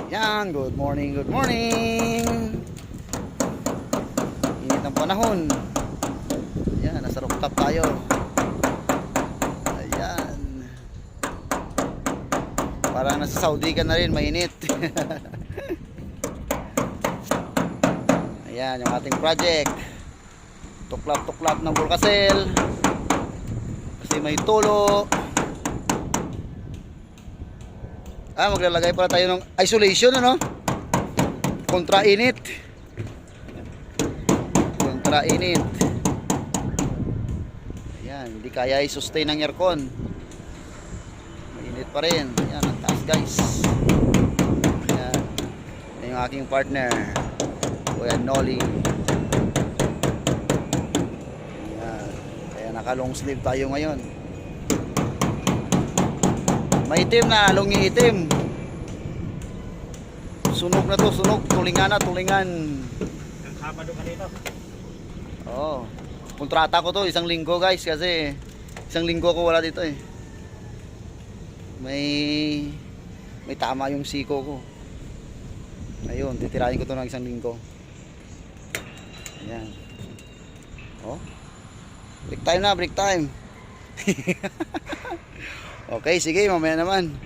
Yan, good morning, good morning. Init ang panahon. Yan, nasa rooftop tayo. Ayan. Parang nasa Saudi ka na rin, mainit. Ayan, yung ating project. Tuklap-tuklap ng Bulkacel. Kasi may tulo. Maglalagay pala tayo ng isolation, ano? Kontra init. Kontra init. Ayan, hindi kaya i-sustain ng aircon. Mainit pa rin. Ayan, ang taas guys. Ayan. Ayan yung aking partner, Kuya Noli. Ayan. Kaya naka long sleeve tayo ngayon. Maitim na, lungi itim. Sunog na to, sunog. Tulingan na, tulingan. Ang Sabado ka dito. Oo. Kontrata ko to, isang linggo guys. Kasi isang linggo ko wala dito eh. May tama yung siko ko. Ayun, titirahin ko to ng isang linggo. Ayan. Oh. Break time na, break time. Okay, sige, mamaya naman.